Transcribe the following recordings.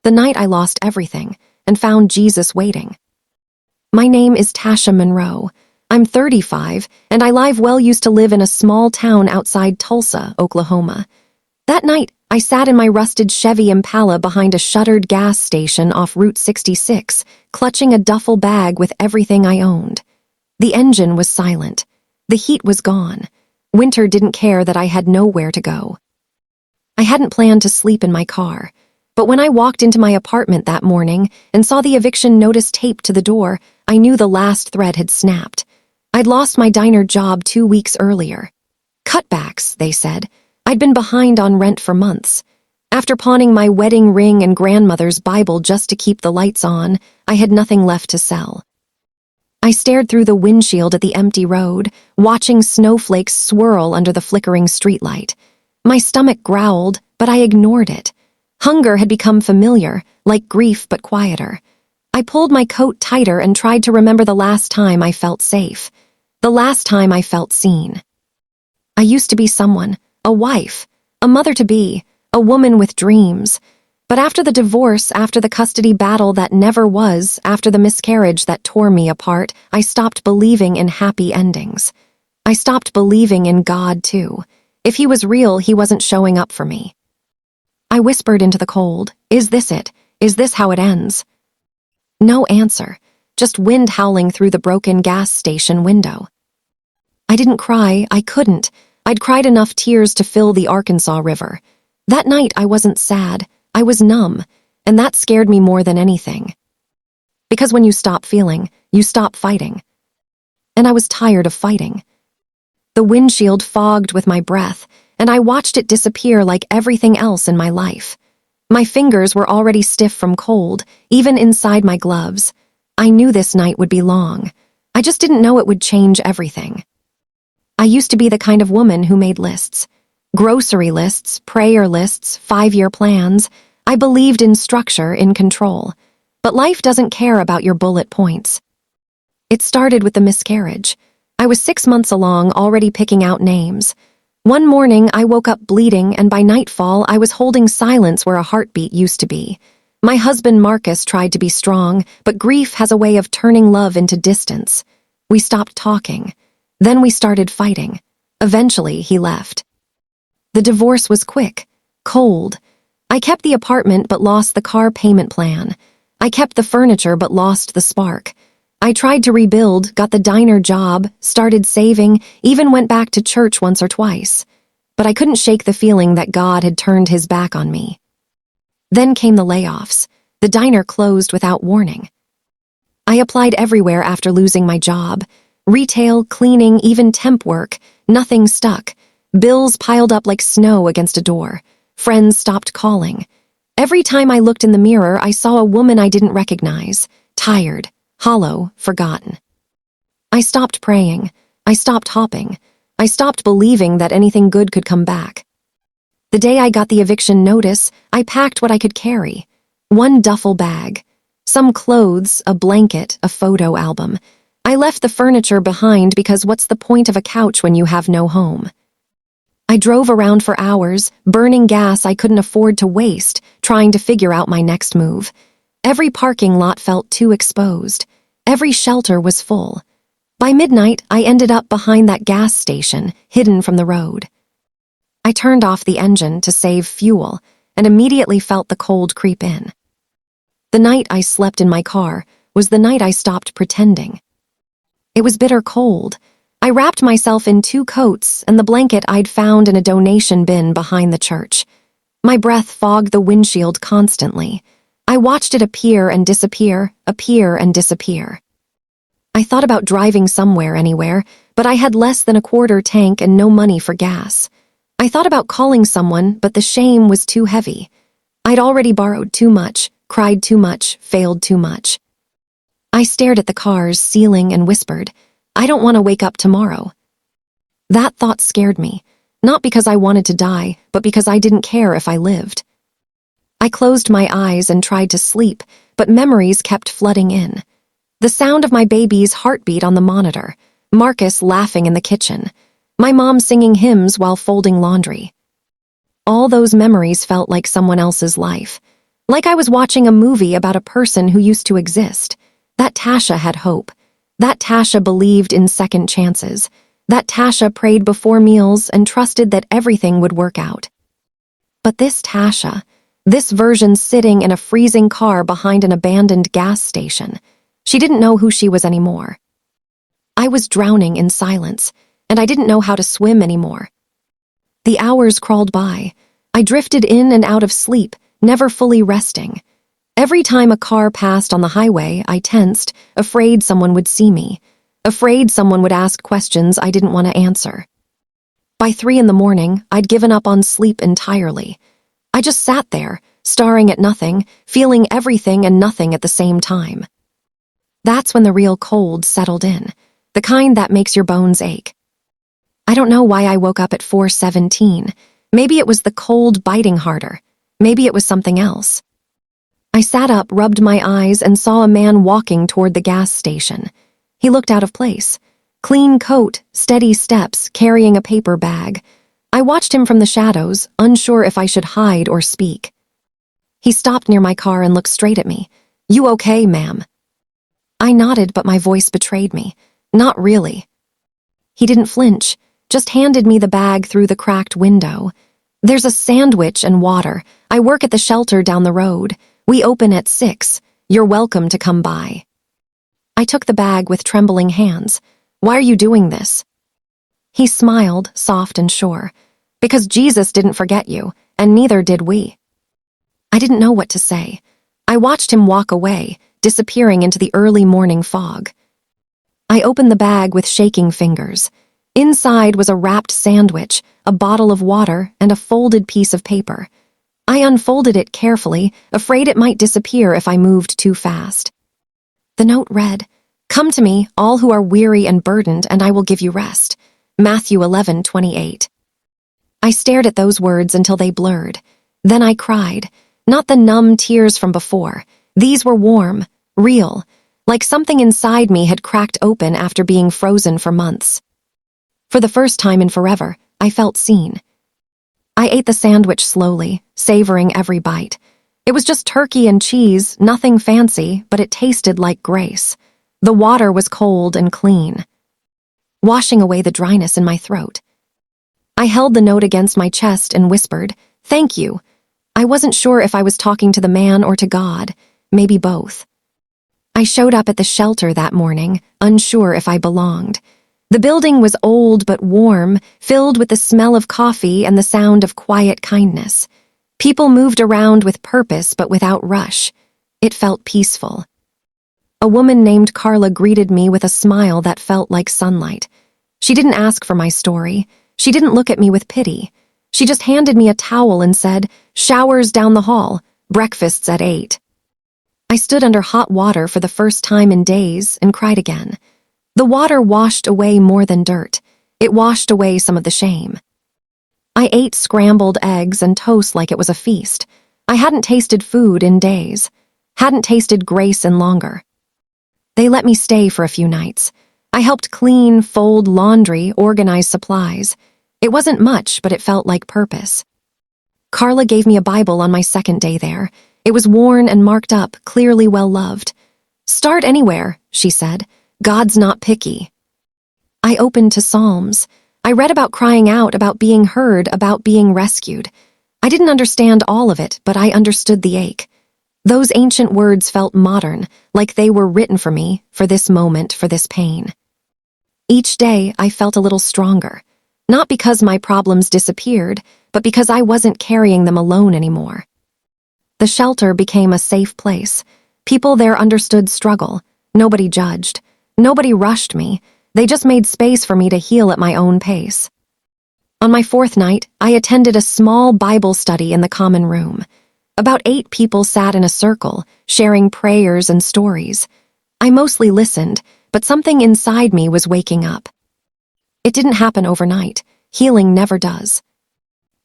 The night I lost everything and found Jesus waiting. My name is Tasha Monroe. I'm 35, and used to live in a small town outside Tulsa, Oklahoma. That night, I sat in my rusted Chevy Impala behind a shuttered gas station off Route 66, clutching a duffel bag with everything I owned. The engine was silent. The heat was gone. Winter didn't care that I had nowhere to go. I hadn't planned to sleep in my car, but when I walked into my apartment that morning and saw the eviction notice taped to the door, I knew the last thread had snapped. I'd lost my diner job 2 weeks earlier. Cutbacks, they said. I'd been behind on rent for months. After pawning my wedding ring and grandmother's Bible just to keep the lights on, I had nothing left to sell. I stared through the windshield at the empty road, watching snowflakes swirl under the flickering streetlight. My stomach growled, but I ignored it. Hunger had become familiar, like grief but quieter. I pulled my coat tighter and tried to remember the last time I felt safe. The last time I felt seen. I used to be someone, a wife, a mother-to-be, a woman with dreams. But after the divorce, after the custody battle that never was, after the miscarriage that tore me apart, I stopped believing in happy endings. I stopped believing in God, too. If he was real, he wasn't showing up for me. I whispered into the cold, "Is this it? Is this how it ends?" No answer, just wind howling through the broken gas station window. I didn't cry, I couldn't. I'd cried enough tears to fill the Arkansas River. That night I wasn't sad, I was numb, and that scared me more than anything. Because when you stop feeling, you stop fighting. And I was tired of fighting. The windshield fogged with my breath, and I watched it disappear like everything else in my life. My fingers were already stiff from cold, even inside my gloves. I knew this night would be long. I just didn't know it would change everything. I used to be the kind of woman who made lists. Grocery lists, prayer lists, 5-year plans. I believed in structure, in control. But life doesn't care about your bullet points. It started with the miscarriage. I was 6 months along, already picking out names. One morning, I woke up bleeding, and by nightfall, I was holding silence where a heartbeat used to be. My husband, Marcus, tried to be strong, but grief has a way of turning love into distance. We stopped talking. Then we started fighting. Eventually, he left. The divorce was quick, cold. I kept the apartment but lost the car payment plan. I kept the furniture but lost the spark. I tried to rebuild, got the diner job, started saving, even went back to church once or twice. But I couldn't shake the feeling that God had turned his back on me. Then came the layoffs. The diner closed without warning. I applied everywhere after losing my job. Retail, cleaning, even temp work. Nothing stuck. Bills piled up like snow against a door. Friends stopped calling. Every time I looked in the mirror, I saw a woman I didn't recognize. Tired, hollow, forgotten. I stopped praying. I stopped hopping. I stopped believing that anything good could come back. The day I got the eviction notice, I packed what I could carry. 1 duffel bag. Some clothes, a blanket, a photo album. I left the furniture behind because what's the point of a couch when you have no home? I drove around for hours, burning gas I couldn't afford to waste, trying to figure out my next move. Every parking lot felt too exposed. Every shelter was full. By midnight, I ended up behind that gas station, hidden from the road. I turned off the engine to save fuel and immediately felt the cold creep in. The night I slept in my car was the night I stopped pretending. It was bitter cold. I wrapped myself in 2 coats and the blanket I'd found in a donation bin behind the church. My breath fogged the windshield constantly. I watched it appear and disappear, appear and disappear. I thought about driving somewhere, anywhere, but I had less than a quarter tank and no money for gas. I thought about calling someone, but the shame was too heavy. I'd already borrowed too much, cried too much, failed too much. I stared at the car's ceiling and whispered, "I don't want to wake up tomorrow." That thought scared me, not because I wanted to die, but because I didn't care if I lived. I closed my eyes and tried to sleep, but memories kept flooding in. The sound of my baby's heartbeat on the monitor, Marcus laughing in the kitchen, my mom singing hymns while folding laundry. All those memories felt like someone else's life. Like I was watching a movie about a person who used to exist. That Tasha had hope. That Tasha believed in second chances. That Tasha prayed before meals and trusted that everything would work out. But this Tasha, this version sitting in a freezing car behind an abandoned gas station, she didn't know who she was anymore. I was drowning in silence, and I didn't know how to swim anymore. The hours crawled by. I drifted in and out of sleep, never fully resting. Every time a car passed on the highway, I tensed, afraid someone would see me, afraid someone would ask questions I didn't want to answer. By 3 a.m, I'd given up on sleep entirely. I just sat there, staring at nothing, feeling everything and nothing at the same time. That's when the real cold settled in, the kind that makes your bones ache. I don't know why I woke up at 4:17. Maybe it was the cold biting harder. Maybe it was something else. I sat up, rubbed my eyes, and saw a man walking toward the gas station. He looked out of place. Clean coat, steady steps, carrying a paper bag. I watched him from the shadows, unsure if I should hide or speak. He stopped near my car and looked straight at me. "You okay, ma'am?" I nodded, but my voice betrayed me. "Not really." He didn't flinch, just handed me the bag through the cracked window. "There's a sandwich and water. I work at the shelter down the road. We open at 6. You're welcome to come by." I took the bag with trembling hands. "Why are you doing this?" He smiled, soft and sure. "Because Jesus didn't forget you, and neither did we." I didn't know what to say. I watched him walk away, disappearing into the early morning fog. I opened the bag with shaking fingers. Inside was a wrapped sandwich, a bottle of water, and a folded piece of paper. I unfolded it carefully, afraid it might disappear if I moved too fast. The note read, "Come to me, all who are weary and burdened, and I will give you rest." Matthew 11:28. I stared at those words until they blurred. Then I cried, not the numb tears from before. These were warm, real, like something inside me had cracked open after being frozen for months. For the first time in forever, I felt seen. I ate the sandwich slowly, savoring every bite. It was just turkey and cheese, nothing fancy, but it tasted like grace. The water was cold and clean, washing away the dryness in my throat. I held the note against my chest and whispered, "Thank you." I wasn't sure if I was talking to the man or to God, maybe both. I showed up at the shelter that morning, unsure if I belonged. The building was old but warm, filled with the smell of coffee and the sound of quiet kindness. People moved around with purpose but without rush. It felt peaceful. A woman named Carla greeted me with a smile that felt like sunlight. She didn't ask for my story. She didn't look at me with pity. She just handed me a towel and said, "Showers down the hall, breakfast's at 8. I stood under hot water for the first time in days and cried again. The water washed away more than dirt. It washed away some of the shame. I ate scrambled eggs and toast like it was a feast. I hadn't tasted food in days. Hadn't tasted grace in longer. They let me stay for a few nights. I helped clean, fold laundry, organize supplies. It wasn't much, but it felt like purpose. Carla gave me a Bible on my second day there. It was worn and marked up, clearly well-loved. "Start anywhere," she said. "God's not picky." I opened to Psalms. I read about crying out, about being heard, about being rescued. I didn't understand all of it, but I understood the ache. Those ancient words felt modern, like they were written for me, for this moment, for this pain. Each day, I felt a little stronger. Not because my problems disappeared, but because I wasn't carrying them alone anymore. The shelter became a safe place. People there understood struggle. Nobody judged. Nobody rushed me. They just made space for me to heal at my own pace. On my 4th night, I attended a small Bible study in the common room. About 8 people sat in a circle, sharing prayers and stories. I mostly listened, but something inside me was waking up. It didn't happen overnight. Healing never does.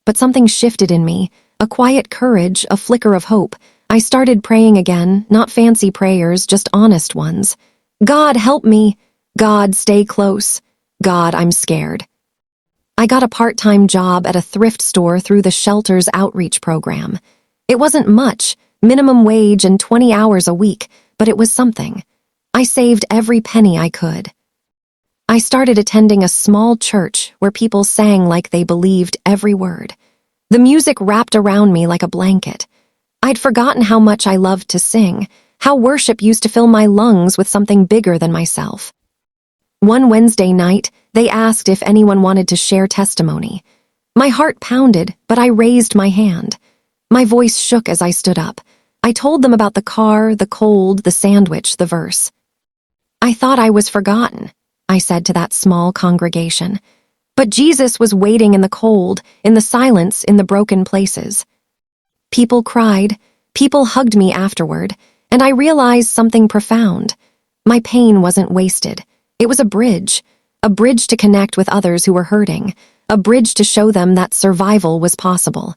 But something shifted in me, a quiet courage, a flicker of hope. I started praying again, not fancy prayers, just honest ones. "God, help me. God, stay close. God, I'm scared." I got a part-time job at a thrift store through the shelter's outreach program. It wasn't much, minimum wage and 20 hours a week, but it was something. I saved every penny I could. I started attending a small church where people sang like they believed every word. The music wrapped around me like a blanket. I'd forgotten how much I loved to sing, how worship used to fill my lungs with something bigger than myself. One Wednesday night, they asked if anyone wanted to share testimony. My heart pounded, but I raised my hand. My voice shook as I stood up. I told them about the car, the cold, the sandwich, the verse. I thought I was forgotten, I said to that small congregation. But Jesus was waiting in the cold, in the silence, in the broken places. People cried, people hugged me afterward, and I realized something profound. My pain wasn't wasted. It was a bridge to connect with others who were hurting, a bridge to show them that survival was possible.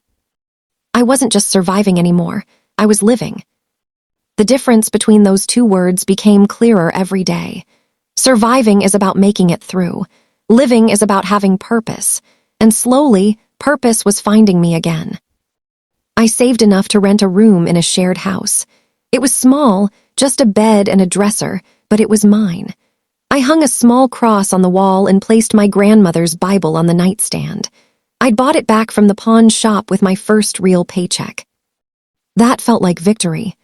I wasn't just surviving anymore, I was living. The difference between those two words became clearer every day. Surviving is about making it through. Living is about having purpose. And slowly, purpose was finding me again. I saved enough to rent a room in a shared house. It was small, just a bed and a dresser, but it was mine. I hung a small cross on the wall and placed my grandmother's Bible on the nightstand. I'd bought it back from the pawn shop with my first real paycheck. That felt like victory.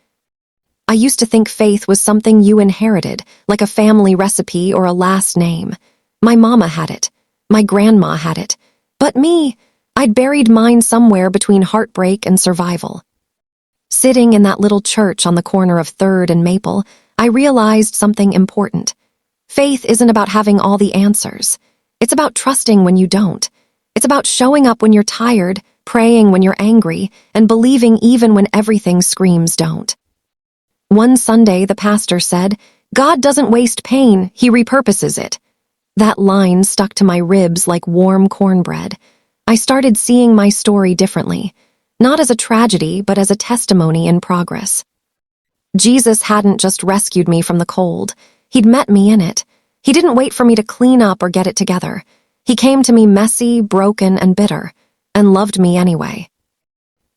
I used to think faith was something you inherited, like a family recipe or a last name. My mama had it. My grandma had it. But me, I'd buried mine somewhere between heartbreak and survival. Sitting in that little church on the corner of 3rd and Maple, I realized something important. Faith isn't about having all the answers. It's about trusting when you don't. It's about showing up when you're tired, praying when you're angry, and believing even when everything screams don't. One Sunday, the pastor said, "God doesn't waste pain, he repurposes it." That line stuck to my ribs like warm cornbread. I started seeing my story differently, not as a tragedy, but as a testimony in progress. Jesus hadn't just rescued me from the cold. He'd met me in it. He didn't wait for me to clean up or get it together. He came to me messy, broken, and bitter, and loved me anyway.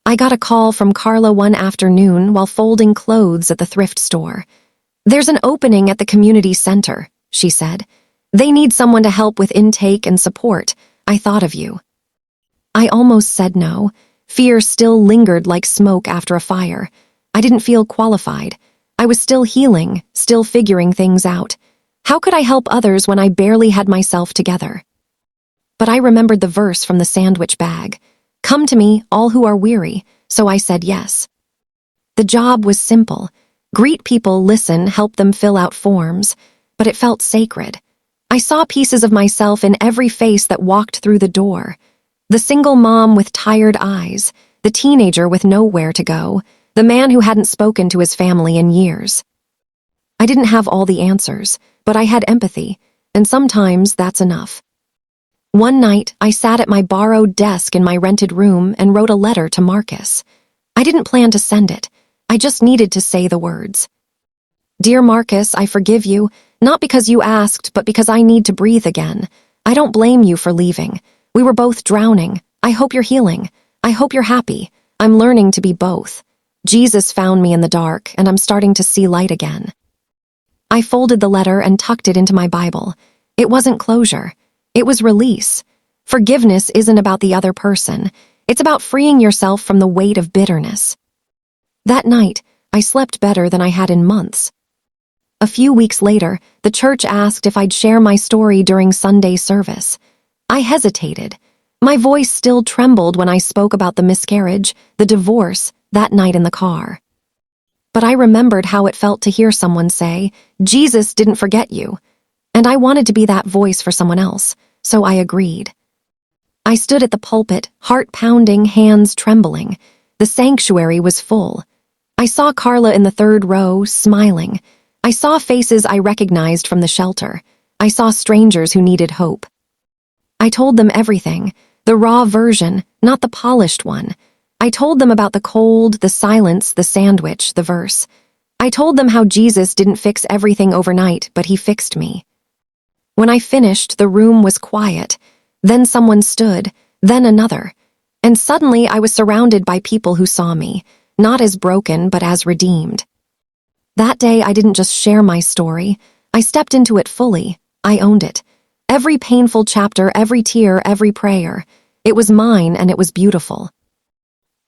I got a call from Carla one afternoon while folding clothes at the thrift store. "There's an opening at the community center," she said. "They need someone to help with intake and support. I thought of you." I almost said no. Fear still lingered like smoke after a fire. I didn't feel qualified. I was still healing, still figuring things out. How could I help others when I barely had myself together? But I remembered the verse from the sandwich bag. "Come to me, all who are weary," so I said yes. The job was simple. Greet people, listen, help them fill out forms, but it felt sacred. I saw pieces of myself in every face that walked through the door. The single mom with tired eyes, the teenager with nowhere to go, the man who hadn't spoken to his family in years. I didn't have all the answers, but I had empathy, and sometimes that's enough. One night, I sat at my borrowed desk in my rented room and wrote a letter to Marcus. I didn't plan to send it. I just needed to say the words. "Dear Marcus, I forgive you, not because you asked, but because I need to breathe again. I don't blame you for leaving. We were both drowning. I hope you're healing. I hope you're happy. I'm learning to be both. Jesus found me in the dark, and I'm starting to see light again." I folded the letter and tucked it into my Bible. It wasn't closure. It was release. Forgiveness isn't about the other person. It's about freeing yourself from the weight of bitterness. That night, I slept better than I had in months. A few weeks later, the church asked if I'd share my story during Sunday service. I hesitated. My voice still trembled when I spoke about the miscarriage, the divorce, that night in the car. But I remembered how it felt to hear someone say, "Jesus didn't forget you." And I wanted to be that voice for someone else, so I agreed. I stood at the pulpit, heart pounding, hands trembling. The sanctuary was full. I saw Carla in the 3rd row, smiling. I saw faces I recognized from the shelter. I saw strangers who needed hope. I told them everything, the raw version, not the polished one. I told them about the cold, the silence, the sandwich, the verse. I told them how Jesus didn't fix everything overnight, but he fixed me. When I finished, the room was quiet. Then someone stood, then another. And suddenly I was surrounded by people who saw me. not as broken but as redeemed. That day I didn't just share my story, I stepped into it fully. I owned it. Every painful chapter, every tear, every prayer. It was mine and it was beautiful.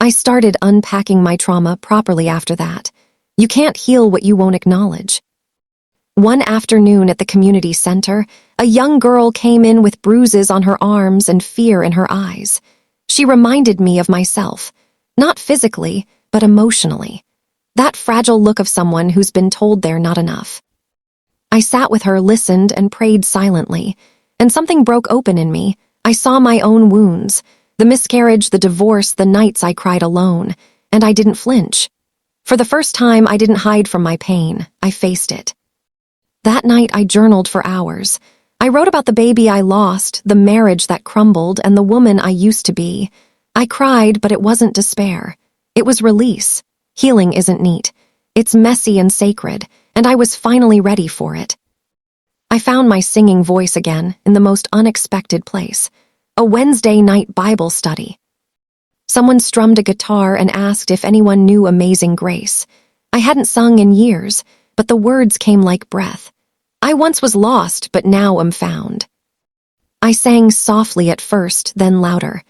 I started unpacking my trauma properly after that. You can't heal what you won't acknowledge. One afternoon at the community center, a young girl came in with bruises on her arms and fear in her eyes. She reminded me of myself, not physically, but emotionally. That fragile look of someone who's been told they're not enough. I sat with her, listened, and prayed silently, and something broke open in me. I saw my own wounds, the miscarriage, the divorce, the nights I cried alone, and I didn't flinch. For the first time, I didn't hide from my pain. I faced it. That night, I journaled for hours. I wrote about the baby I lost, the marriage that crumbled, and the woman I used to be. I cried, but it wasn't despair. It was release. Healing isn't neat. It's messy and sacred, and I was finally ready for it. I found my singing voice again in the most unexpected place. A Wednesday night Bible study. Someone strummed a guitar and asked if anyone knew Amazing Grace. I hadn't sung in years, but the words came like breath. I once was lost, but now am found. I sang softly at first, then louder.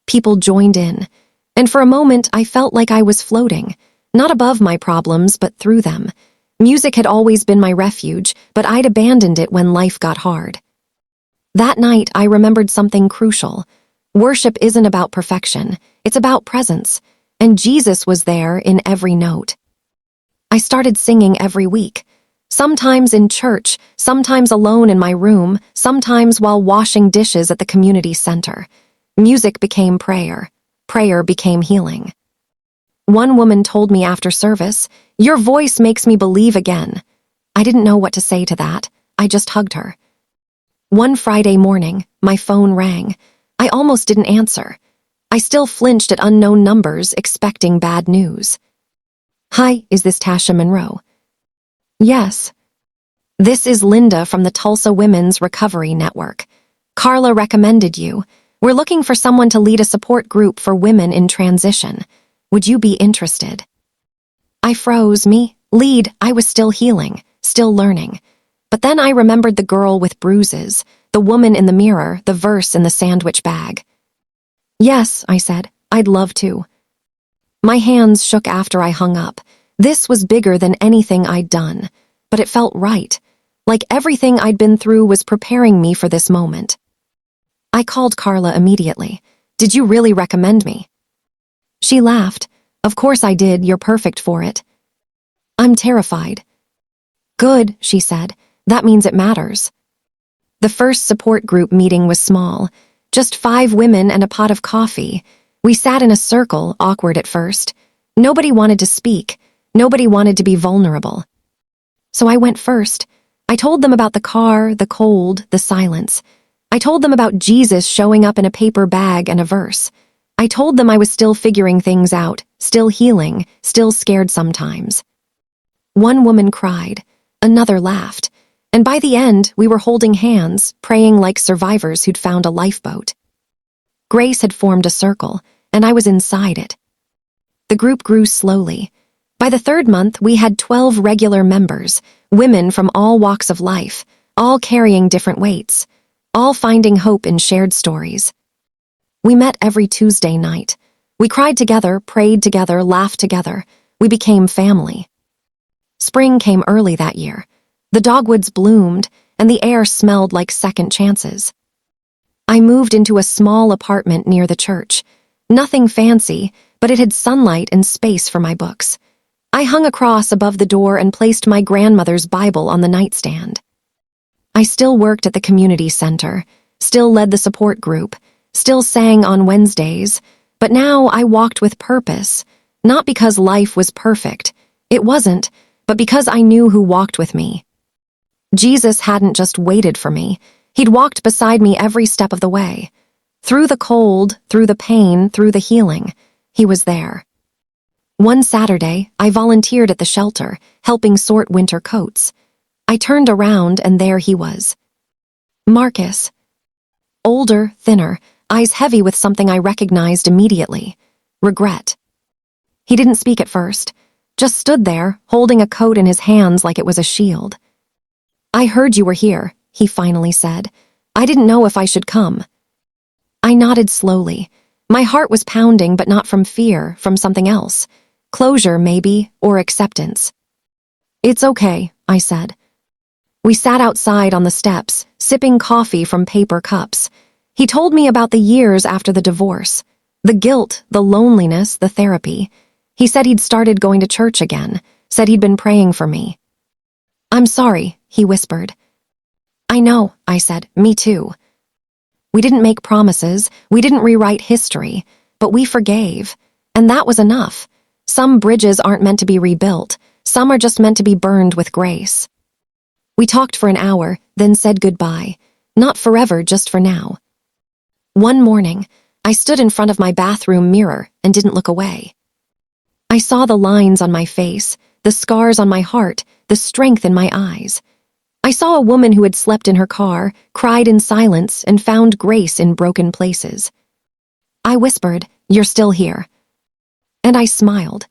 People joined in, and for a moment I felt like I was floating, not above my problems, but through them. Music had always been my refuge, but I'd abandoned it when life got hard. That night, I remembered something crucial. Worship isn't about perfection, it's about presence, and Jesus was there in every note. I started singing every week, sometimes in church, sometimes alone in my room, sometimes while washing dishes at the community center. Music became prayer. Prayer became healing. One woman told me after service, "Your voice makes me believe again." I didn't know what to say to that. I just hugged her. One Friday morning, my phone rang. I almost didn't answer. I still flinched at unknown numbers, expecting bad news. "Hi, is this Tasha Monroe?" "Yes." "This is Linda from the Tulsa Women's Recovery Network. Carla recommended you. We're looking for someone to lead a support group for women in transition. Would you be interested?" I froze. Me? Lead? I was still healing, still learning. But then I remembered the girl with bruises, the woman in the mirror, the verse in the sandwich bag. "Yes," I said, "I'd love to." My hands shook after I hung up. This was bigger than anything I'd done, but it felt right, like everything I'd been through was preparing me for this moment. I called Carla immediately. "Did you really recommend me?" She laughed. "Of course I did, you're perfect for it." "I'm terrified." "Good," she said. "That means it matters." The first support group meeting was small, just 5 women and a pot of coffee. We sat in a circle, awkward at first. Nobody wanted to speak. Nobody wanted to be vulnerable. So I went first. I told them about the car, the cold, the silence. I told them about Jesus showing up in a paper bag and a verse. I told them I was still figuring things out, still healing, still scared sometimes. One woman cried, another laughed, and by the end, we were holding hands, praying like survivors who'd found a lifeboat. Grace had formed a circle, and I was inside it. The group grew slowly. By the 3rd month, we had 12 regular members, women from all walks of life, all carrying different weights, all finding hope in shared stories. We met every Tuesday night. We cried together, prayed together, laughed together. We became family. Spring came early that year. The dogwoods bloomed, and the air smelled like second chances. I moved into a small apartment near the church. Nothing fancy, but it had sunlight and space for my books. I hung a cross above the door and placed my grandmother's Bible on the nightstand. I still worked at the community center, still led the support group, still sang on Wednesdays, but now I walked with purpose, not because life was perfect. It wasn't, but because I knew who walked with me. Jesus hadn't just waited for me. He'd walked beside me every step of the way. Through the cold, through the pain, through the healing, he was there. One Saturday, I volunteered at the shelter, helping sort winter coats. I turned around and there he was. Marcus. Older, thinner, eyes heavy with something I recognized immediately. Regret. He didn't speak at first, just stood there, holding a coat in his hands like it was a shield. "I heard you were here," he finally said. "I didn't know if I should come." I nodded slowly. My heart was pounding, but not from fear, from something else. Closure, maybe, or acceptance. "It's okay," I said. We sat outside on the steps, sipping coffee from paper cups. He told me about the years after the divorce, the guilt, the loneliness, the therapy. He said he'd started going to church again, said he'd been praying for me. "I'm sorry," he whispered. "I know," I said. "Me too." We didn't make promises, we didn't rewrite history, but we forgave, and that was enough. Some bridges aren't meant to be rebuilt, some are just meant to be burned with grace. We talked for an hour, then said goodbye. Not forever, just for now. One morning, I stood in front of my bathroom mirror and didn't look away. I saw the lines on my face, the scars on my heart, the strength in my eyes. I saw a woman who had slept in her car, cried in silence, and found grace in broken places. I whispered, "You're still here." And I smiled.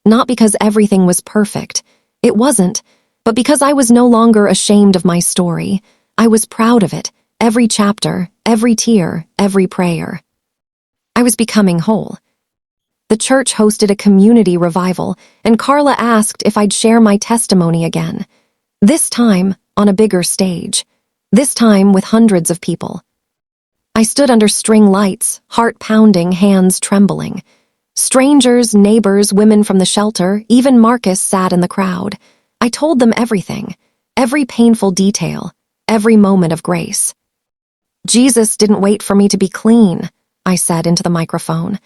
Not because everything was perfect. It wasn't. But because I was no longer ashamed of my story, I was proud of it, every chapter, every tear, every prayer. I was becoming whole. The church hosted a community revival, and Carla asked if I'd share my testimony again. This time, on a bigger stage. This time with hundreds of people. I stood under string lights, heart pounding, hands trembling. Strangers, neighbors, women from the shelter, even Marcus sat in the crowd. I told them everything, every painful detail, every moment of grace. "Jesus didn't wait for me to be clean," I said into the microphone.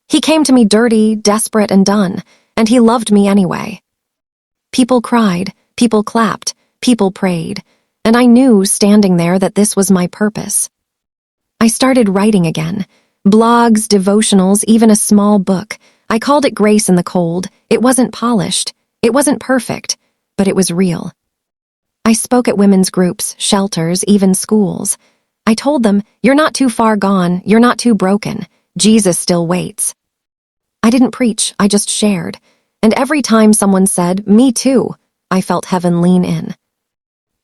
"He came to me dirty, desperate, and done, and he loved me anyway." People cried, people clapped, people prayed, and I knew, standing there, that this was my purpose. I started writing again. Blogs, devotionals, even a small book. I called it Grace in the Cold. It wasn't polished. It wasn't perfect. But it was real. I spoke at women's groups, shelters, even schools. I told them, "You're not too far gone, you're not too broken. Jesus still waits." I didn't preach, I just shared. And every time someone said, "Me too," I felt heaven lean in.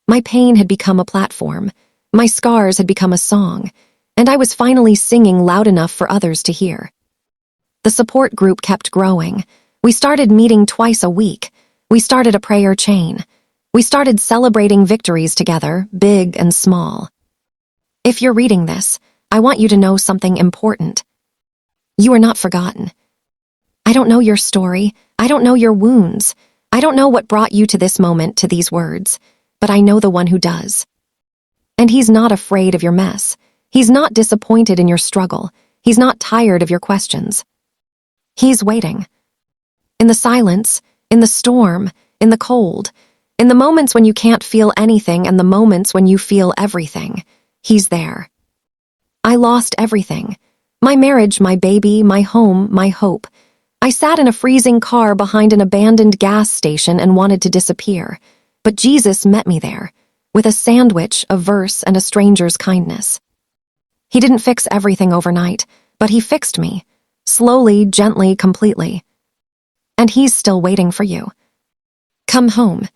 My pain had become a platform. My scars had become a song. And I was finally singing loud enough for others to hear. The support group kept growing. We started meeting twice a week. We started a prayer chain. We started celebrating victories together, big and small. If you're reading this, I want you to know something important. You are not forgotten. I don't know your story. I don't know your wounds. I don't know what brought you to this moment, to these words, but I know the one who does. And he's not afraid of your mess. He's not disappointed in your struggle. He's not tired of your questions. He's waiting. In the silence, in the storm, in the cold, in the moments when you can't feel anything and the moments when you feel everything, he's there. I lost everything. My marriage, my baby, my home, my hope. I sat in a freezing car behind an abandoned gas station and wanted to disappear. But Jesus met me there, with a sandwich, a verse, and a stranger's kindness. He didn't fix everything overnight, but he fixed me. Slowly, gently, completely. And he's still waiting for you. Come home.